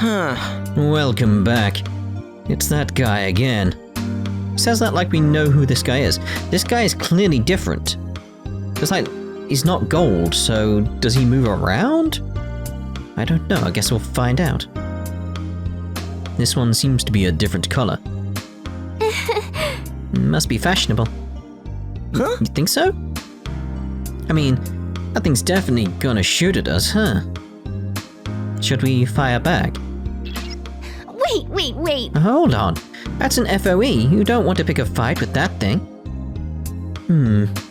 Welcome back. It's that guy again. Says that like we know who this guy is. This guy is clearly different. It's like, he's not gold, so does he move around? I don't know, I guess we'll find out. This one seems to be a different color. Must be fashionable. Huh? You think so? I mean, that thing's definitely gonna shoot at us, huh? Should we fire back? Wait. Hold on. That's an FOE. You don't want to pick a fight with that thing.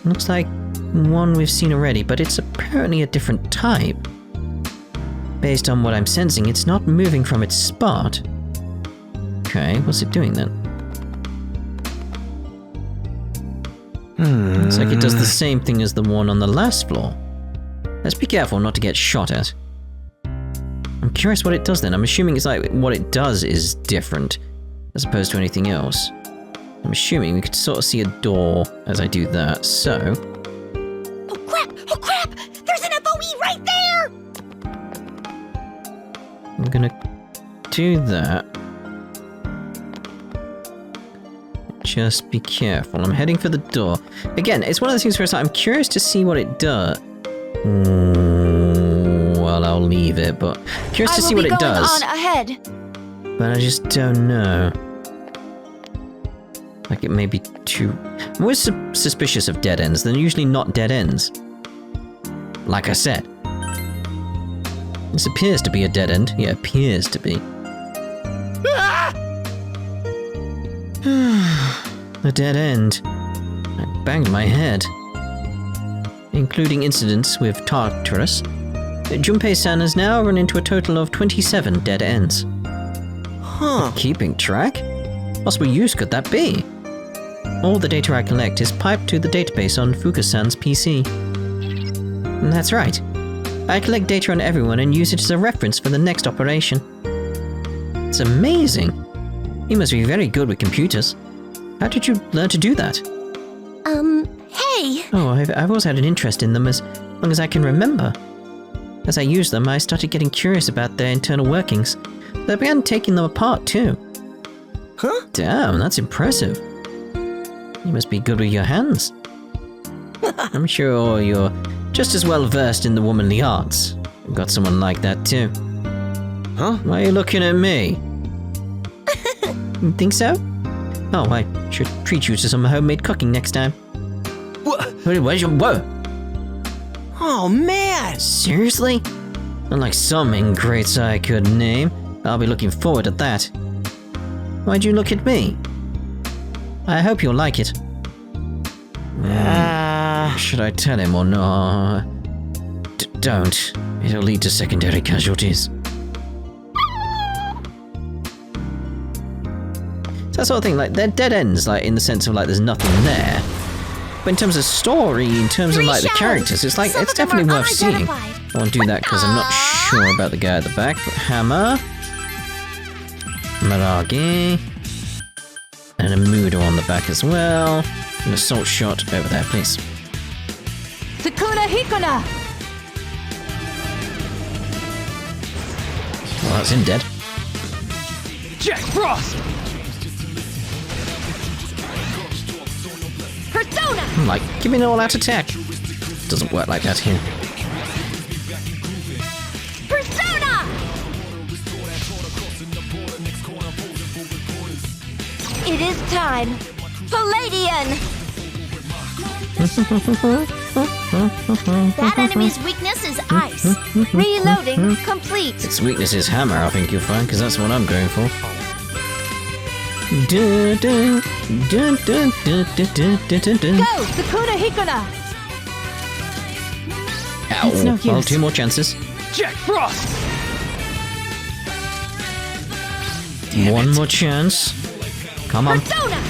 Looks like one we've seen already, but it's apparently a different type. Based on what I'm sensing, it's not moving from its spot. Okay, what's it doing then? Looks like it does the same thing as the one on the last floor. Let's be careful not to get shot at. I'm curious what it does then. I'm assuming it's like what it does is different as opposed to anything else. I'm assuming we could sort of see a door as I do that, so... Oh crap! There's an FOE right there! I'm gonna do that. Just be careful. I'm heading for the door. Again, it's one of those things where it's like, I'm curious to see what it does. Well, I'll leave it, but curious to see what it does. On ahead. But I just don't know. Like it may be too... I'm always suspicious of dead ends. They're usually not dead ends. Like I said. This appears to be a dead end. Yeah, appears to be. A dead end. I banged my head. Including incidents with Tartarus, Junpei-san has now run into a total of 27 dead ends. Huh. Keeping track? Possible use could that be? All the data I collect is piped to the database on Fuka-san's PC. And that's right. I collect data on everyone and use it as a reference for the next operation. It's amazing. You must be very good with computers. How did you learn to do that? Hey! Oh, I've always had an interest in them as long as I can remember. As I used them, I started getting curious about their internal workings. I began taking them apart too. Huh? Damn, that's impressive. You must be good with your hands. I'm sure you're just as well versed in the womanly arts. I've got someone like that too. Huh? Why are you looking at me? You think so? Oh, I should treat you to some homemade cooking next time. Where's your... Whoa! Oh, man! Seriously? Unlike some ingrates I could name, I'll be looking forward to that. Why'd you look at me? I hope you'll like it. Should I tell him or not? Don't. It'll lead to secondary casualties. It's that sort of thing, like, they're dead ends, like, in the sense of, like, there's nothing there. But in terms of story, in terms of, like, the characters, it's like, it's definitely worth seeing. I won't do that because I'm not sure about the guy at the back, but Hammer, Maragi, and a Mudo on the back as well. An assault shot over there, please. Sukuna Hikuna! Well, that's him dead. Jack Frost! Persona! I'm like, give me an all-out attack. Doesn't work like that here. Persona! It is time. Palladian! That enemy's weakness is ice. Reloading complete. Its weakness is hammer, I think you'll find, because that's what I'm going for. Go, Sukuna Hikuna! Ow. It's no Well, use. 2 more chances. Jack Frost! One more chance. Come on. Persona!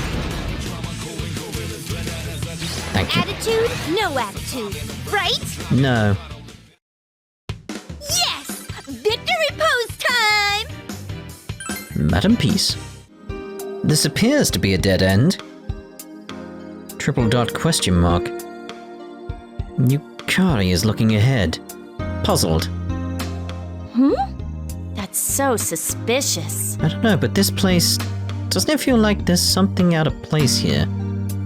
Thank you. Attitude, no attitude. Right? No. Yes! Victory pose time! Madam Peace. This appears to be a dead end. Triple dot question mark. Yukari is looking ahead. Puzzled. That It's so suspicious. I don't know, but this place... Doesn't it feel like there's something out of place here?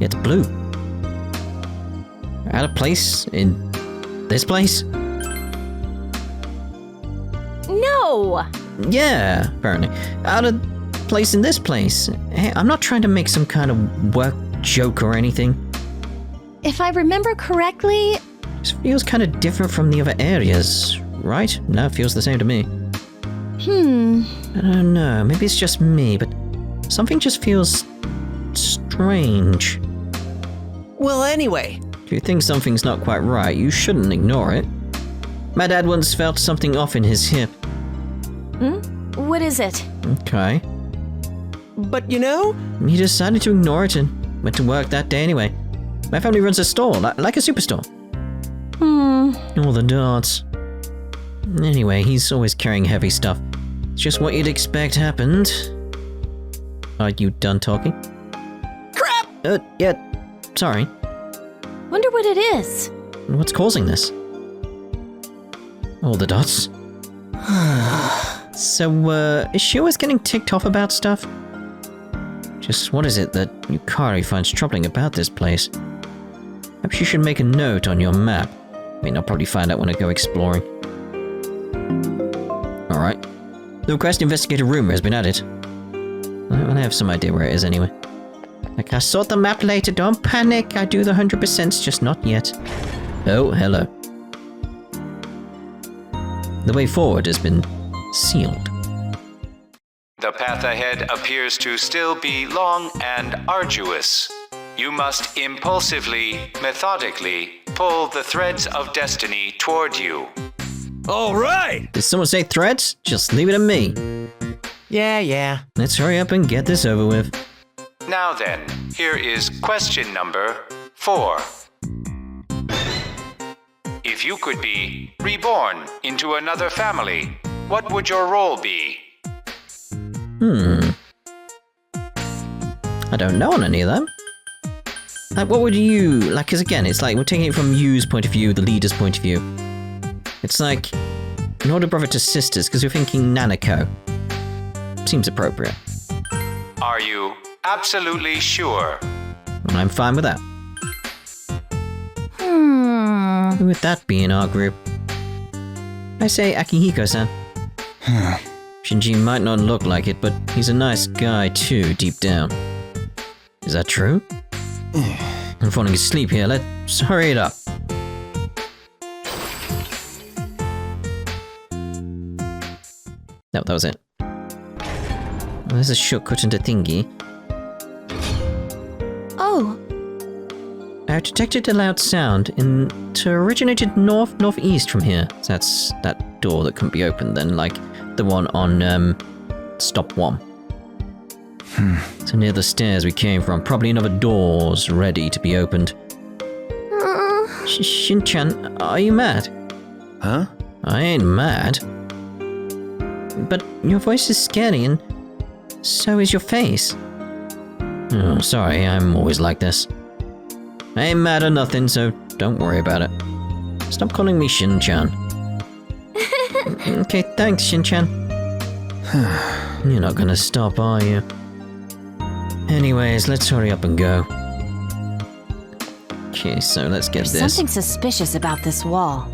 It's blue. Out of place in this place? No! Yeah, apparently. Out of place in this place. Hey, I'm not trying to make some kind of work joke or anything. If I remember correctly... This feels kind of different from the other areas, right? No, it feels the same to me. I don't know, maybe it's just me, but something just feels strange. Well, anyway. If you think something's not quite right, you shouldn't ignore it. My dad once felt something off in his hip. What is it? Okay. But you know, He decided to ignore it and went to work that day anyway. My family runs a store, like a superstore. All the dots. Anyway, he's always carrying heavy stuff. It's just what you'd expect happened. Are you done talking? crap! Yeah, sorry. Wonder what it is. What's causing this? All the dots. So, is she always getting ticked off about stuff? Just what is it that Yukari finds troubling about this place? Perhaps you should make a note on your map. I mean, I'll probably find out when I go exploring. Alright. The request to investigate a rumor has been added. I have some idea where it is anyway. Like, I'll sort the map later, don't panic. I do the 100%, just not yet. Oh, hello. The way forward has been sealed. The path ahead appears to still be long and arduous. You must impulsively, methodically, pull the threads of destiny toward you. All right! Did someone say threads? Just leave it to me. Yeah. Let's hurry up and get this over with. Now then, here is question number 4. If you could be reborn into another family, what would your role be? I don't know on any of them. Like, what would you... Like, because again, it's like we're taking it from you's point of view, the leader's point of view. It's like an older brother to sisters, because we're thinking Nanako. Seems appropriate. Are you absolutely sure? I'm fine with that. Who would that be in our group? I say Akihiko-san. Shinji might not look like it, but he's a nice guy too, deep down. Is that true? I'm falling asleep here, let's hurry it up. No, that was it. Well, there's a shortcut into thingy. Oh, I detected a loud sound it originated northeast from here. So that's that door that couldn't be opened then, like the one on stop 1. So near the stairs we came from, probably another door's ready to be opened. Shin-chan, are you mad? Huh? I ain't mad. But your voice is scary and so is your face. Oh, sorry, I'm always like this. I ain't mad or nothing, so don't worry about it. Stop calling me Shin-chan. Okay, thanks, Shin-chan. You're not gonna stop, are you? Anyways, let's hurry up and go. Okay, so let's get there's this. something suspicious about this wall.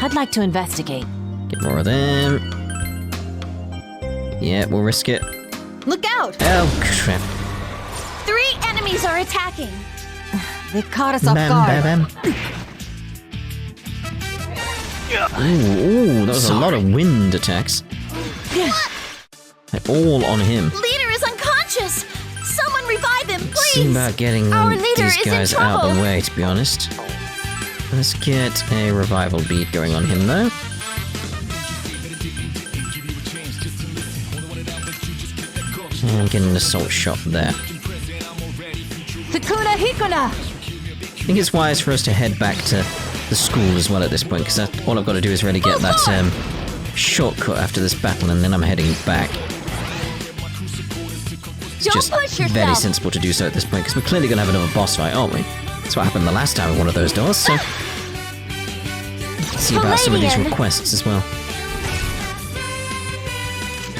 I'd like to investigate. Get more of them. Yeah, we'll risk it. Look out! Oh, crap. 3 enemies are attacking. They caught us off Bam, guard. bam, bam. Ooh, that was a lot of wind attacks. They're all on him. Leader is unconscious. Someone revive him, please. See about getting Our leader these is in guys out of the trouble. way, to be honest. Let's get a revival beat going on him, though. And get an assault shot there. Takuna Hikuna. I think it's wise for us to head back to the school as well at this point, because all I've got to do is really get that shortcut after this battle, and then I'm heading back. It's Don't just push yourself. very sensible to do so at this point, because we're clearly going to have another boss fight, aren't we? That's what happened the last time with one of those doors, so... Let's see about some of these Palladian. requests as well.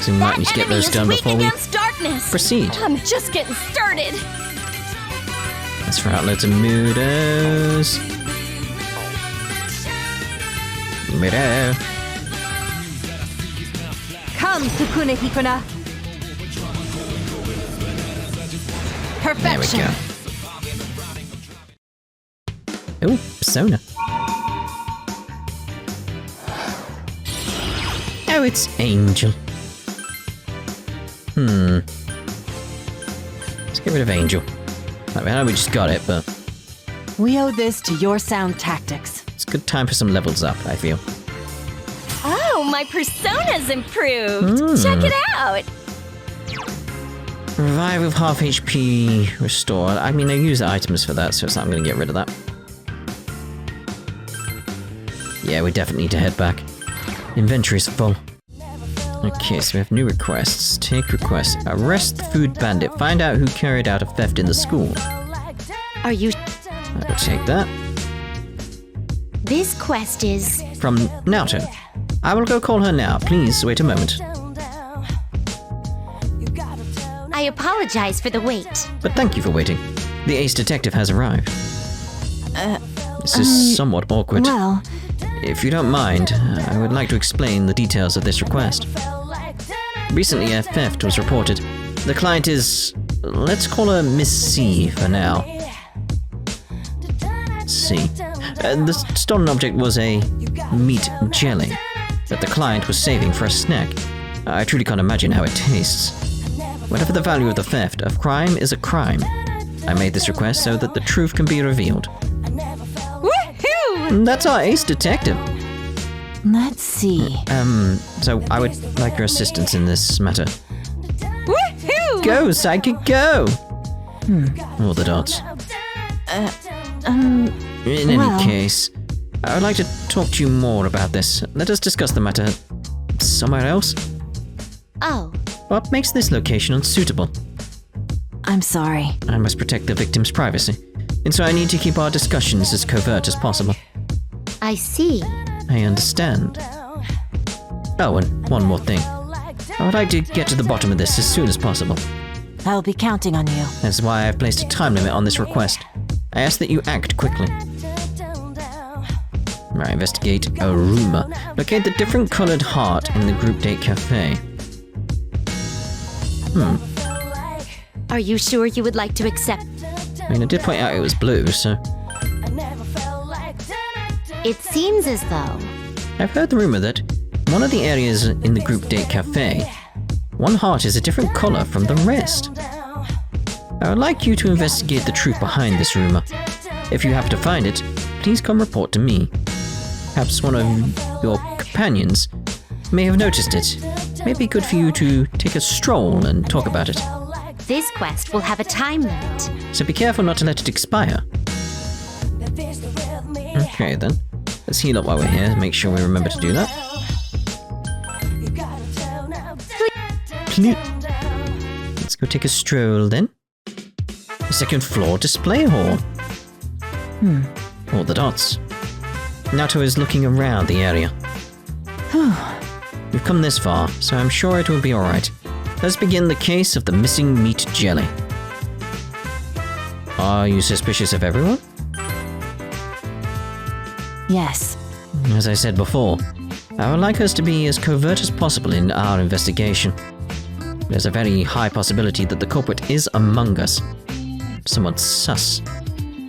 So we might need to get enemy those is done weak before we against darkness. proceed. I'm just getting started. Let's throw out loads of Mudos. Mudo. Come, Sukuna Hikuna. There we Perfection. go. Oh, Persona. Oh, it's Angel. Let's get rid of Angel. I mean, I know we just got it, but We owe this to your sound tactics. it's a good time for some levels up, I feel. Oh, my persona's improved. Check it out. Revive with half HP restore. I mean, I use the items for that, so it's not going to get rid of that. Yeah, we definitely need to head back. Inventory's full. Okay, so we have new requests. Take request. Arrest the food bandit. Find out who carried out a theft in the school. Are you... I will take that. This quest is... From Naoto. I will go call her now. Please wait a moment. I apologize for the wait. But thank you for waiting. The ace detective has arrived. This is somewhat awkward. Well, If you don't mind, I would like to explain the details of this request. Recently, a theft was reported. The client is... let's call her Miss C for now. C. The stolen object was a meat jelly that the client was saving for a snack. I truly can't imagine how it tastes. Whatever the value of the theft, a crime is a crime. I made this request so that the truth can be revealed. Woohoo! That's our ace detective. let's see. So I would like your assistance in this matter. Woohoo! Go, psychic, go! All the dots. In any well- case, I would like to talk to you more about this. Let us discuss the matter somewhere else. Oh, What makes this location unsuitable? I'm sorry. I must protect the victim's privacy, and so I need to keep our discussions as covert as possible. I see. I understand. Oh, and one more thing. I would like to get to the bottom of this as soon as possible. I'll be counting on you. That's why I've placed a time limit on this request. I ask that you act quickly. Right, investigate a rumor. Locate the different colored heart in the group date cafe. Are you sure you would like to accept? I mean, I did point out it was blue, so... It seems as though... I've heard the rumor that one of the areas in the group date cafe, one heart is a different color from the rest. I would like you to investigate the truth behind this rumor. If you happen to find it, please come report to me. Perhaps one of your companions may have noticed it. It may be good for you to take a stroll and talk about it. This quest will have a time limit. So be careful not to let it expire. Okay then. Let's heal up while we're here. Make sure we remember to do that. Let's go take a stroll then. The second floor display hall. All the dots. Naoto is looking around the area. We've come this far, so I'm sure it will be alright. Let's begin the case of the missing meat jelly. Are you suspicious of everyone? Yes. As I said before, I would like us to be as covert as possible in our investigation. There's a very high possibility that the culprit is among us. Somewhat sus.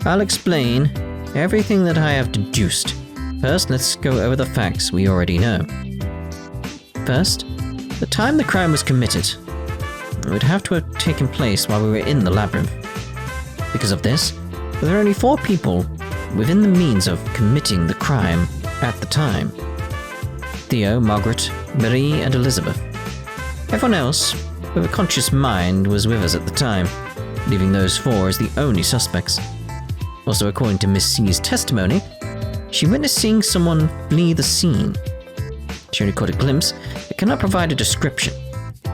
I'll explain everything that I have deduced. First, let's go over the facts we already know. First, the time the crime was committed would have to have taken place while we were in the labyrinth. Because of this, there are only 4 people within the means of committing the crime at the time. Theo, Margaret, Marie, and Elizabeth. Everyone else, with a conscious mind, was with us at the time, leaving those 4 as the only suspects. Also, according to Miss C's testimony, she witnessed seeing someone flee the scene. She only caught a glimpse, but cannot provide a description.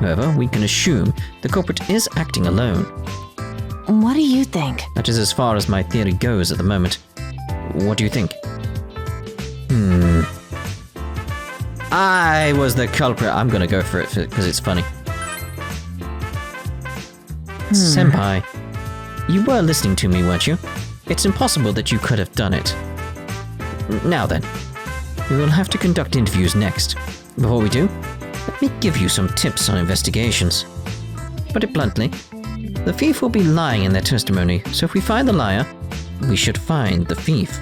However, we can assume the culprit is acting alone. What do you think? That is as far as my theory goes at the moment. What do you think? I was the culprit. I'm gonna go for it because it's funny. Senpai, you were listening to me, weren't you? It's impossible that you could have done it. Now then, we will have to conduct interviews next. Before we do, let me give you some tips on investigations. Put it bluntly, the thief will be lying in their testimony, so if we find the liar, we should find the thief.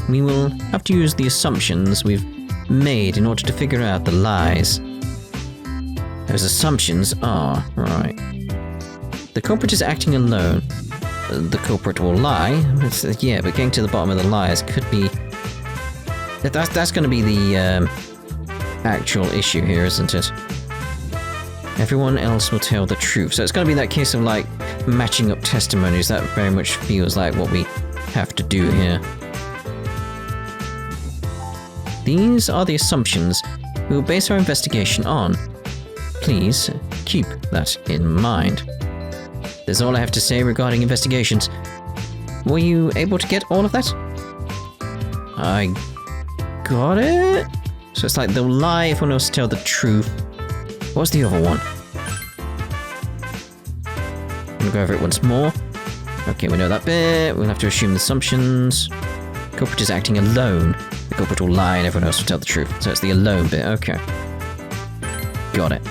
We will have to use the assumptions we've made in order to figure out the lies. Those assumptions are, right. The culprit is acting alone. The culprit will lie. Yeah, but getting to the bottom of the lies could be... That's going to be the actual issue here, isn't it? Everyone else will tell the truth. So it's going to be that case of, like, matching up testimonies. That very much feels like what we have to do here. These are the assumptions we will base our investigation on. Please keep that in mind. That's all I have to say regarding investigations. Were you able to get all of that? I got it? So it's like they'll lie if one else tell the truth. What's the other one? I'm gonna go over it once more. Okay, we know that bit. We'll have to assume the assumptions. Culprit is acting alone. The culprit will lie and everyone else will tell the truth. So it's the alone bit. Okay. Got it.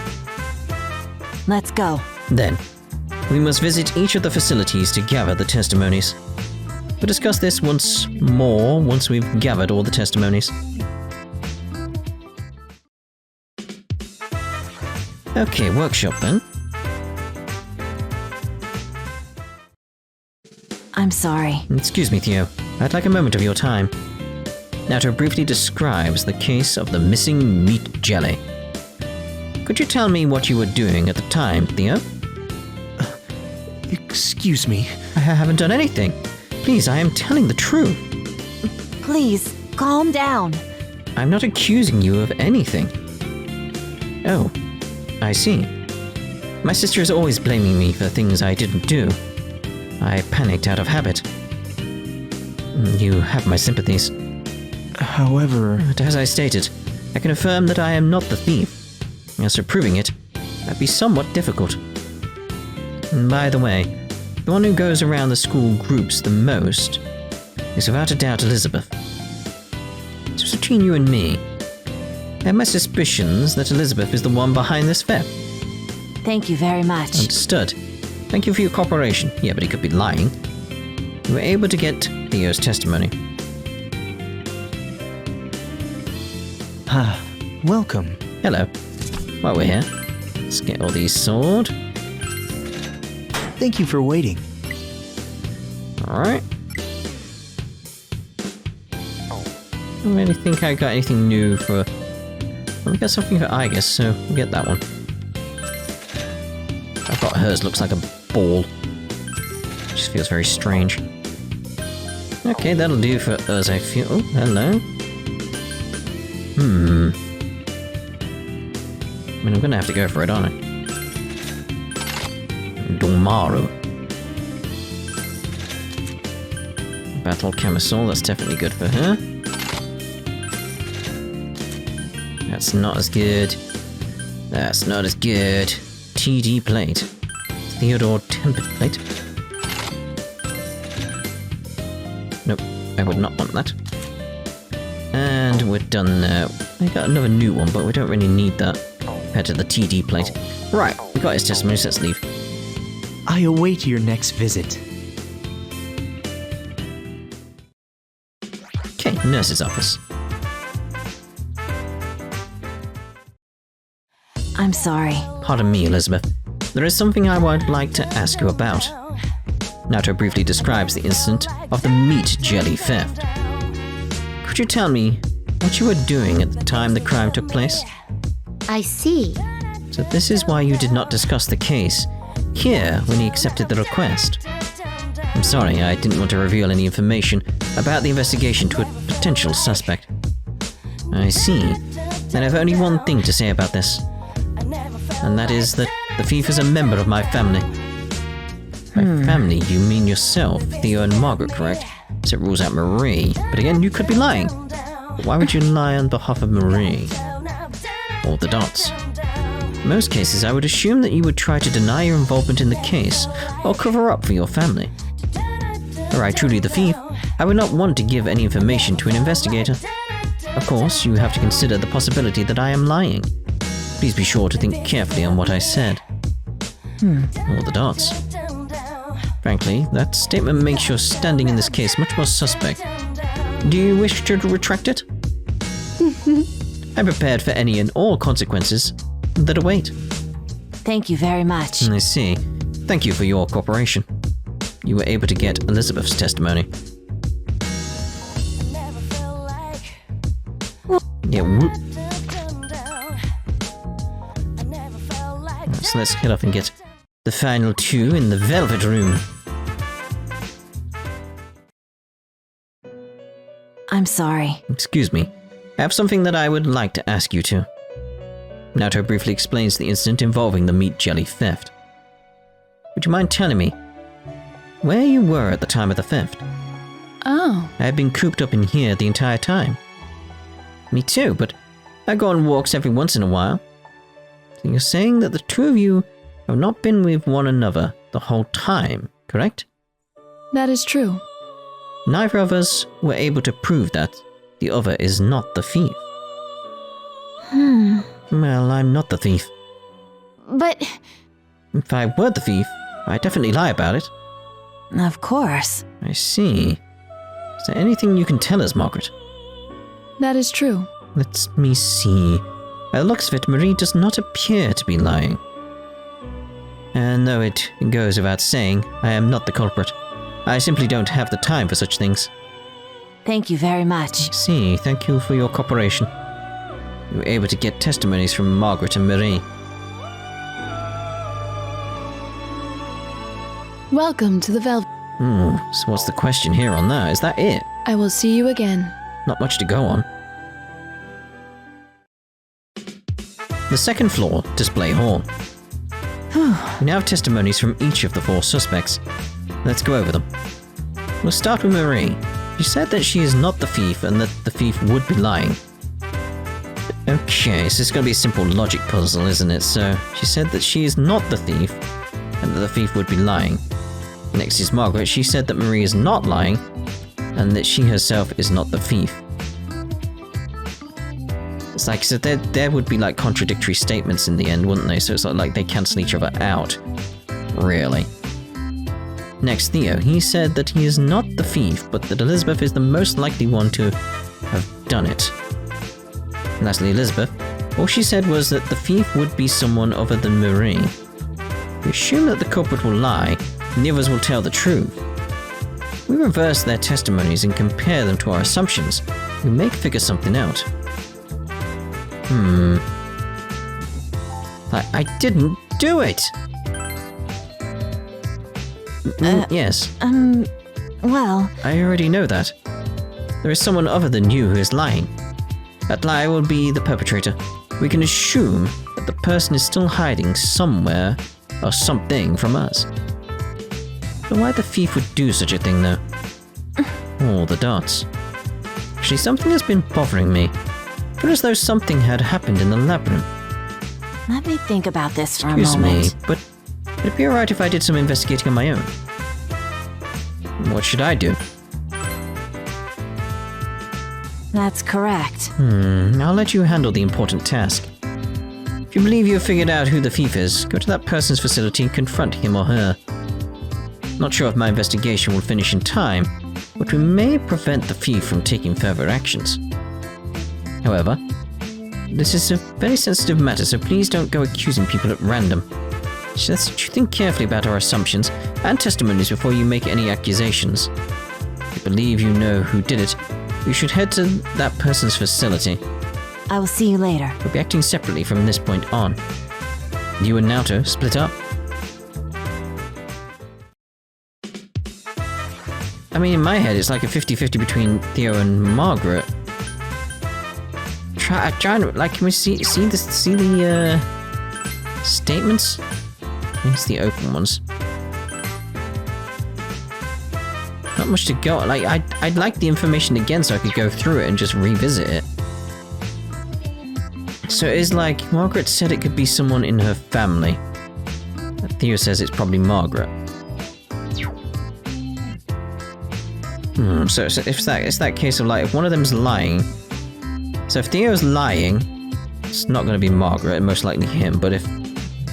Let's go. Then, we must visit each of the facilities to gather the testimonies. We'll discuss this once more once we've gathered all the testimonies. Okay, workshop then. I'm sorry. Excuse me, Theo. I'd like a moment of your time. Nato briefly describes the case of the missing meat jelly. Could you tell me what you were doing at the time, Theo? Excuse me. I haven't done anything. Please, I am telling the truth. Please, calm down. I'm not accusing you of anything. Oh, I see. My sister is always blaming me for things I didn't do. I panicked out of habit. You have my sympathies. However... But as I stated, I can affirm that I am not the thief. As for proving it, that'd be somewhat difficult. And by the way, the one who goes around the school groups the most is without a doubt Elizabeth. It's between you and me. I have my suspicions that Elizabeth is the one behind this theft. Thank you very much. Understood. Thank you for your cooperation. Yeah, but he could be lying. We were able to get Theo's testimony. Ah, welcome. Hello. While we're here, let's get all these sorted. Thank you for waiting. Alright. I don't really think I got anything new for... Well, we got something for Igus, so we'll get that one. I thought hers looks like a ball. Just feels very strange. Okay, that'll do for us, I feel. Oh, hello. I mean, I'm gonna have to go for it, aren't I? Domaru. Battle Camisole, that's definitely good for her. That's not as good. That's not as good. TD plate. Theodore tempered plate. Nope, I would not want that. And we're done now. I got another new one, but we don't really need that compared to the TD plate. Right, we got his testimony, so let's leave. I await your next visit. Okay, nurse's office. I'm sorry. Pardon me, Elizabeth. There is something I would like to ask you about. Nato briefly describes the incident of the meat jelly theft. Could you tell me what you were doing at the time the crime took place? I see. So this is why you did not discuss the case here when he accepted the request. I'm sorry, I didn't want to reveal any information about the investigation to a potential suspect. I see. Then I have only one thing to say about this. And that is that the thief is a member of my family. By family, you mean yourself, Theo and Margaret, correct? So it rules out Marie. But again, you could be lying. Why would you lie on behalf of Marie? Or the dots? In most cases, I would assume that you would try to deny your involvement in the case, or cover up for your family. Were I truly the thief, I would not want to give any information to an investigator. Of course, you have to consider the possibility that I am lying. Please be sure to think carefully on what I said. All the dots. Frankly, that statement makes your standing in this case much more suspect. Do you wish to retract it? I'm prepared for any and all consequences that await. Thank you very much. I see. Thank you for your cooperation. You were able to get Elizabeth's testimony. Yeah, whoop. So let's head off and get the final two in the Velvet Room. I'm sorry. Excuse me. I have something that I would like to ask you to. Naoto briefly explains the incident involving the meat jelly theft. Would you mind telling me where you were at the time of the theft? Oh. I have been cooped up in here the entire time. Me too, but I go on walks every once in a while. So you're saying that the two of you have not been with one another the whole time, correct? That is true. Neither of us were able to prove that the other is not the thief. Well, I'm not the thief. But... If I were the thief, I'd definitely lie about it. Of course. I see. Is there anything you can tell us, Margaret? That is true. Let me see. By the looks of it, Marie does not appear to be lying. And though it goes without saying, I am not the culprit. I simply don't have the time for such things. Thank you very much. I see. Thank you for your cooperation. You were able to get testimonies from Margaret and Marie. Welcome to the Velvet. So what's the question here on that? Is that it? I will see you again. Not much to go on. The second floor, display hall. We now have testimonies from each of the four suspects. Let's go over them. We'll start with Marie. She said that she is not the thief and that the thief would be lying. Okay, so it's going to be a simple logic puzzle, isn't it? So, she said that she is not the thief and that the thief would be lying. Next is Margaret. She said that Marie is not lying and that she herself is not the thief. It's like, so there would be like contradictory statements in the end, wouldn't they? So it's like they cancel each other out. Really. Next, Theo. He said that he is not the thief, but that Elizabeth is the most likely one to have done it. And lastly, Elizabeth. All she said was that the thief would be someone other than Marie. We assume that the culprit will lie, and the others will tell the truth. We reverse their testimonies and compare them to our assumptions. We may figure something out. I didn't do it! Yes. Well... I already know that. There is someone other than you who is lying. That lie will be the perpetrator. We can assume that the person is still hiding somewhere or something from us. But why the thief would do such a thing, though? All the dots. Actually, something has been bothering me. I feel as though something had happened in the labyrinth. Let me think about this for a Excuse me, moment. but would it be alright if I did some investigating on my own? What should I do? That's correct. I'll let you handle the important task. If you believe you have figured out who the thief is, go to that person's facility and confront him or her. Not sure if my investigation will finish in time, but we may prevent the thief from taking further actions. However, this is a very sensitive matter, so please don't go accusing people at random. Just think carefully about our assumptions and testimonies before you make any accusations. If you believe you know who did it, you should head to that person's facility. I will see you later. We'll be acting separately from this point on. You and Naoto split up. I mean, in my head, it's like a 50-50 between Theo and Margaret. Trying to, like, can we see the statements? I think it's the open ones. not much to go. Like, I'd like the information again so I could go through it and just revisit it. So it is like, Margaret said it could be someone in her family. Theo says it's probably Margaret. So if it's that case of like, if one of them's lying. So if Theo's lying, it's not going to be Margaret, most likely him. But if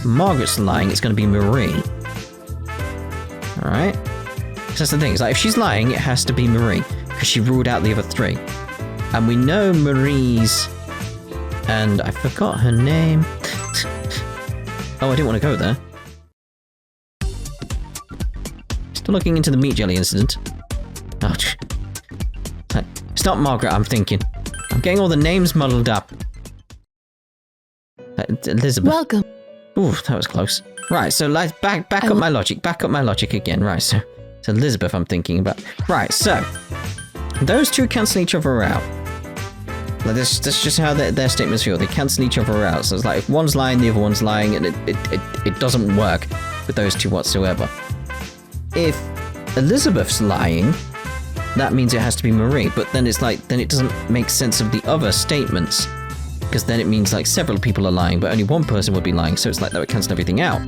Margaret's lying, it's going to be Marie. Alright? So that's the thing, it's like if she's lying, it has to be Marie, because she ruled out the other three. And we know Marie's... And I forgot her name. Oh, I didn't want to go there. Still looking into the meat jelly incident. Oh, it's not Margaret I'm thinking. I'm getting all the names muddled up. Elizabeth. Welcome. Ooh, that was close. Right, so like back up my logic. Back up my logic again. Right, so it's Elizabeth I'm thinking about. Right, so those two cancel each other out. Like that's just how their statements feel. They cancel each other out. So it's like if one's lying, the other one's lying, and it doesn't work with those two whatsoever. If Elizabeth's lying, that means it has to be Marie. But then it's like then it doesn't make sense of the other statements. Because then it means like several people are lying, but only one person would be lying, so it's like that would cancel everything out.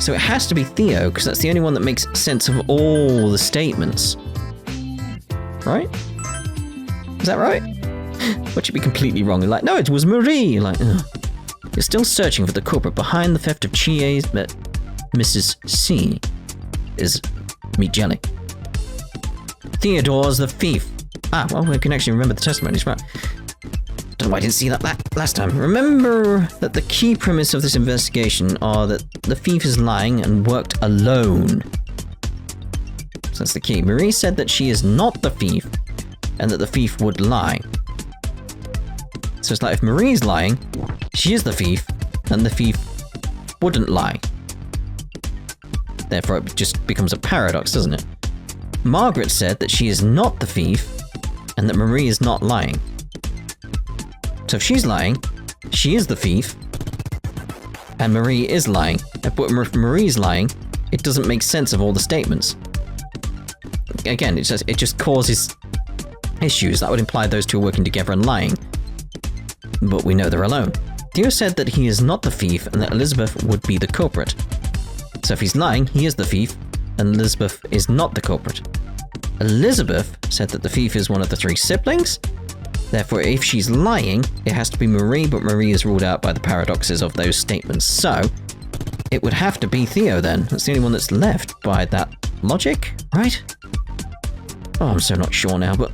So it has to be Theo, because that's the only one that makes sense of all the statements. Right? Is that right? What should be completely wrong? Like, no, it was Marie! Like, ugh. You're still searching for the culprit behind the theft of Chie's, but Mrs. C is meat jelly. Theodore's the thief. Ah, well, we can actually remember the testimonies, right? Don't know why I didn't see that last time. Remember that the key premise of this investigation are that the thief is lying and worked alone. So that's the key. Marie said that she is not the thief, and that the thief would lie. So it's like if Marie's lying, she is the thief, and the thief wouldn't lie. Therefore, it just becomes a paradox, doesn't it? Margaret said that she is not the thief, and that Marie is not lying. So if she's lying, she is the thief, and Marie is lying. But if Marie's lying, it doesn't make sense of all the statements. Again, it just causes issues. That would imply those two are working together and lying. But we know they're alone. Theo said that he is not the thief and that Elizabeth would be the culprit. So if he's lying, he is the thief, and Elizabeth is not the culprit. Elizabeth said that the thief is one of the three siblings. Therefore, if she's lying, it has to be Marie, but Marie is ruled out by the paradoxes of those statements. So, it would have to be Theo then. That's the only one that's left by that logic, right? Oh, I'm so not sure now, but...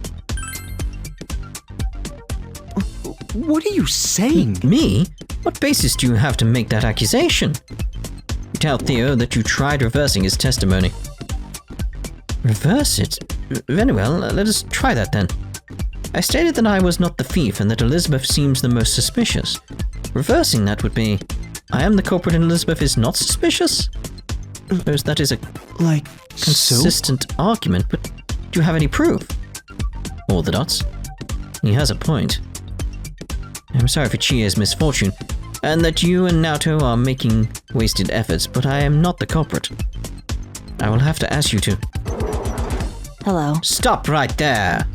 What are you saying? Me? What basis do you have to make that accusation? You tell Theo that you tried reversing his testimony. Reverse it? Very well, let us try that then. I stated that I was not the thief and that Elizabeth seems the most suspicious. Reversing that would be, I am the culprit and Elizabeth is not suspicious? I suppose that is a Like, consistent argument, but do you have any proof? All the dots. He has a point. I'm sorry for Chie's misfortune, and that you and Naoto are making wasted efforts, but I am not the culprit. I will have to ask you to... Hello. Stop right there!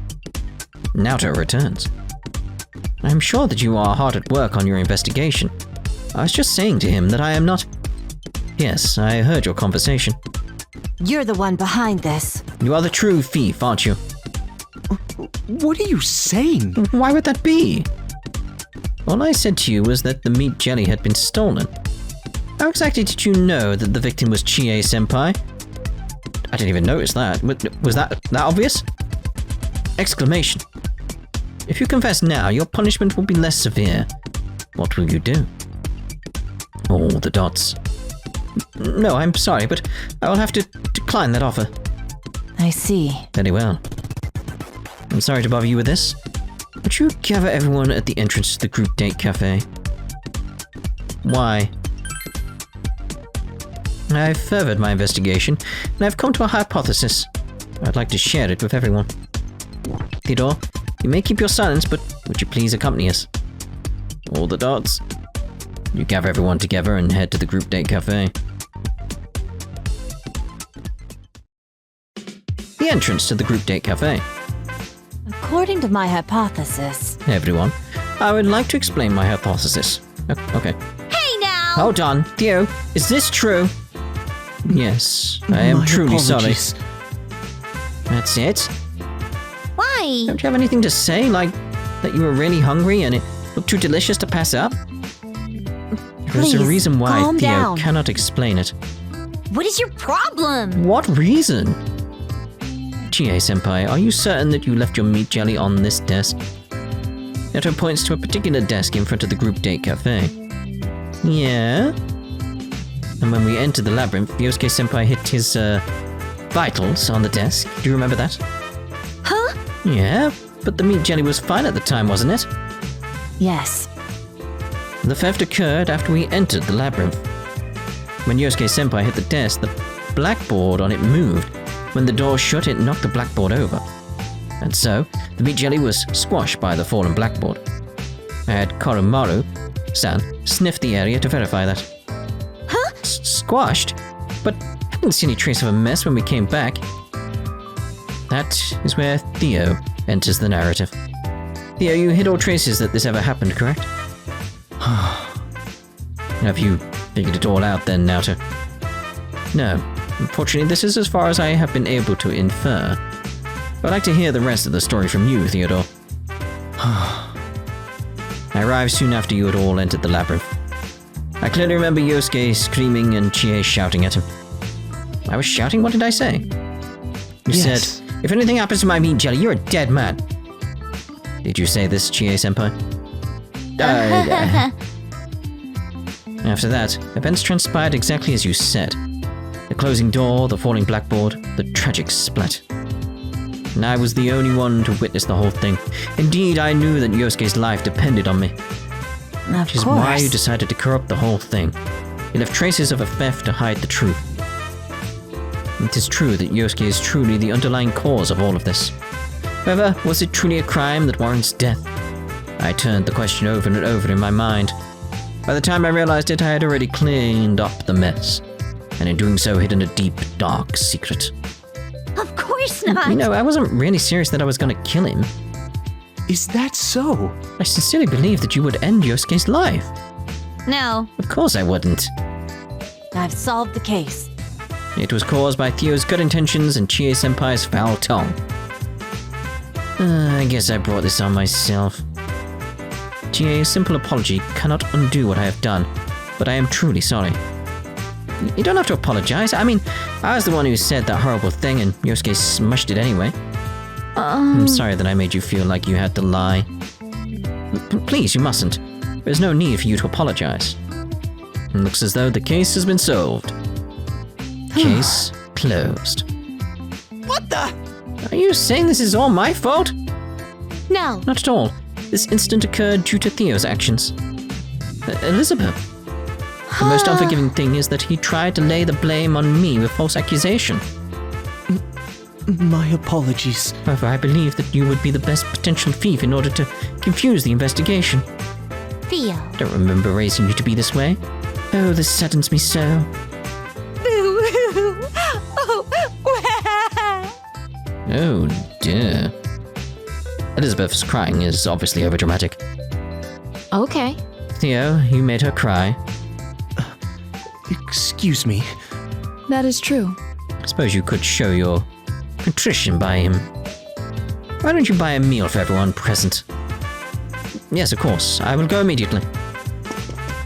Naoto returns. I'm sure that you are hard at work on your investigation. I was just saying to him that I am not... Yes, I heard your conversation. You're the one behind this. You are the true thief, aren't you? What are you saying? Why would that be? All I said to you was that the meat jelly had been stolen. How exactly did you know that the victim was Chie-senpai? I didn't even notice that. Was that obvious? Exclamation. If you confess now, your punishment will be less severe. What will you do? All the dots. No, I'm sorry, but I will have to decline that offer. I see. Very well. I'm sorry to bother you with this. Would you gather everyone at the entrance to the group date cafe? Why? I've furthered my investigation, and I've come to a hypothesis. I'd like to share it with everyone. Theodore, you may keep your silence, but would you please accompany us? All the dots. You gather everyone together and head to the group date cafe. The entrance to the group date cafe. According to my hypothesis, Everyone, I would like to explain my hypothesis. Okay. Hey now! Hold on. Theo, is this true? Yes, I am My truly apologies. sorry. That's it? Why? Don't you have anything to say, like that you were really hungry and it looked too delicious to pass up? There's a Please, reason why calm Theo down. cannot explain it. What is your problem? What reason? Chie-senpai, are you certain that you left your meat jelly on this desk? Neto points to a particular desk in front of the group date cafe. Yeah? And when we entered the labyrinth, Yosuke-senpai hit his, vitals on the desk. Do you remember that? Huh? Yeah, but the meat jelly was fine at the time, wasn't it? yes. The theft occurred after we entered the labyrinth. When Yosuke-senpai hit the desk, the blackboard on it moved. When the door shut, it knocked the blackboard over. And so, the meat jelly was squashed by the fallen blackboard. I had Koromaru-san sniff the area to verify that. Huh? Squashed? But I didn't see any trace of a mess when we came back. That is where Theo enters the narrative. Theo, you hid all traces that this ever happened, correct? Have you figured it all out then, Naoto? No. Unfortunately, this is as far as I have been able to infer. I'd like to hear the rest of the story from you, Theodore. I arrived soon after you had all entered the labyrinth. I clearly remember Yosuke screaming and Chie shouting at him. I was shouting? What did I say? You Yes. said, if anything happens to my meat jelly, you're a dead man. Did you say this, Chie-senpai? After that, events transpired exactly as you said. The closing door, the falling blackboard, the tragic splat. And I was the only one to witness the whole thing. Indeed, I knew that Yosuke's life depended on me. Of Which is course. why you decided to corrupt the whole thing. You left traces of a theft to hide the truth. It is true that Yosuke is truly the underlying cause of all of this. However, was it truly a crime that warrants death? I turned the question over and over in my mind. By the time I realized it, I had already cleaned up the mess, and in doing so hidden a deep, dark secret. Of course not. You know, I wasn't really serious that I was going to kill him. Is that so? I sincerely believed that you would end Yosuke's life. No. Of course I wouldn't. I've solved the case. It was caused by Theo's good intentions and Chie-senpai's foul tongue. I guess I brought this on myself. Chie, a simple apology cannot undo what I have done, but I am truly sorry. You don't have to apologize. I mean, I was the one who said that horrible thing and Yosuke smushed it anyway. I'm sorry that I made you feel like you had to lie. Please, you mustn't. There's no need for you to apologize. It looks as though the case has been solved. Case closed. What the? Are you saying this is all my fault? No. Not at all. This incident occurred due to Theo's actions. Elizabeth. The most unforgiving thing is that he tried to lay the blame on me with false accusation. My apologies. However, I believe that you would be the best potential thief in order to confuse the investigation. Theo. I don't remember raising you to be this way. Oh, this saddens me so. Boo. Oh, dear. Elizabeth's crying is obviously overdramatic. Okay. Theo, you made her cry. Excuse me. That is true. I suppose you could show your contrition by him. Why don't you buy a meal for everyone present? Yes, of course. I will go immediately.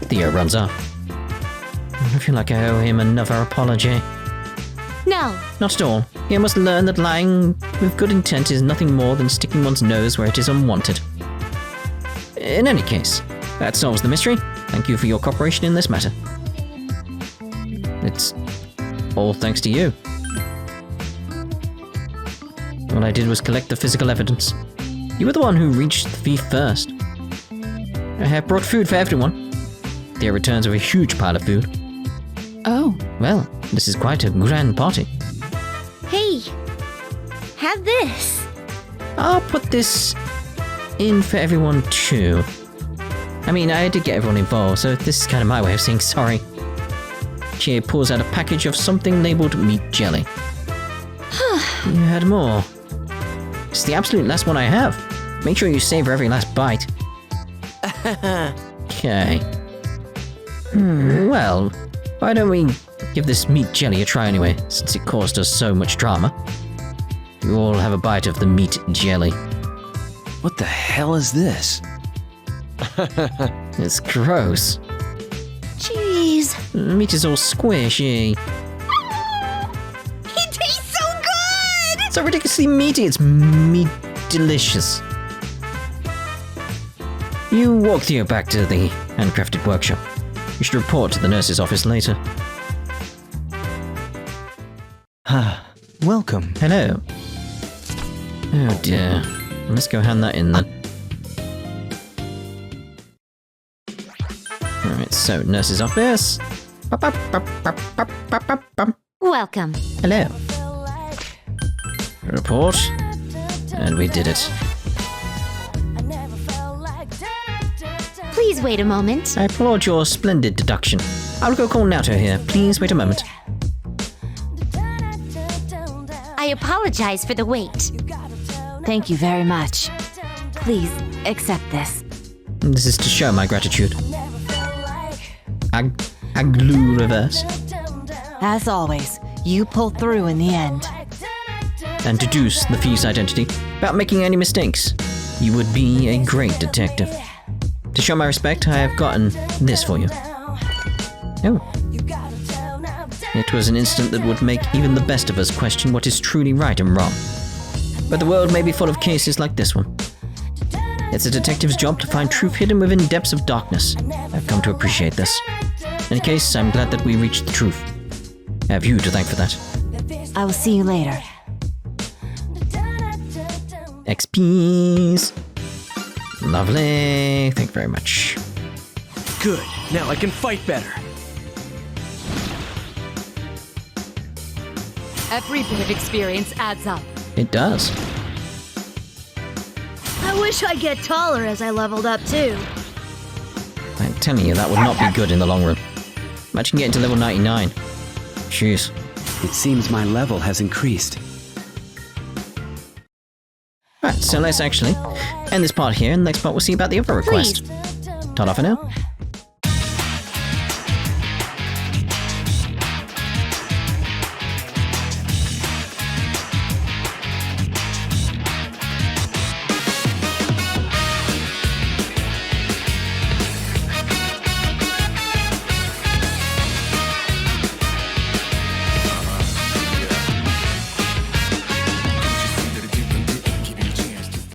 Theo runs off. I feel like I owe him another apology. No. Not at all. He must learn that lying with good intent is nothing more than sticking one's nose where it is unwanted. In any case, that solves the mystery. Thank you for your cooperation in this matter. It's all thanks to you. All I did was collect the physical evidence. You were the one who reached the thief first. I have brought food for everyone. Theo returns with a huge pile of food. Oh, Well, this is quite a grand party. Hey. Have this. I'll put this in for everyone too. I mean, I did get everyone involved, so this is kind of my way of saying sorry. Chie pulls out a package of something labeled meat jelly. You had more. It's the absolute last one I have. Make sure you savor every last bite. Okay. Well, why don't we give this meat jelly a try anyway, since it caused us so much drama. You all have a bite of the meat jelly. What the hell is this? It's gross. Jeez. Meat is all squishy. It tastes so good! So ridiculously meaty, it's meat delicious. You walk Theo back to the handcrafted workshop. You should report to the nurse's office later. Welcome. Hello. Oh dear. Let's go hand that in then. Alright, so nurse's office. Welcome. Hello. Report. And we did it. Please wait a moment. I applaud your splendid deduction. I'll go call Nato here. Please wait a moment. I apologize for the wait. Thank you very much. Please accept this. This is to show my gratitude. Aglu reverse. As always, you pull through in the end. And deduce the thief's identity without making any mistakes. You would be a great detective. To show my respect, I have gotten this for you. Oh. It was an incident that would make even the best of us question what is truly right and wrong. But the world may be full of cases like this one. It's a detective's job to find truth hidden within depths of darkness. I've come to appreciate this. In any case, I'm glad that we reached the truth. I have you to thank for that. I will see you later. XP's. Lovely. Thank you very much. Good. Now I can fight better. Every bit of experience adds up. It does. I wish I'd get taller as I leveled up too. I'm telling you, that would not be good in the long run. Imagine getting to level 99. Jeez. It seems my level has increased. Right, so let's actually end this part here, and the next part we'll see about the other request. Please. Ta-da for now.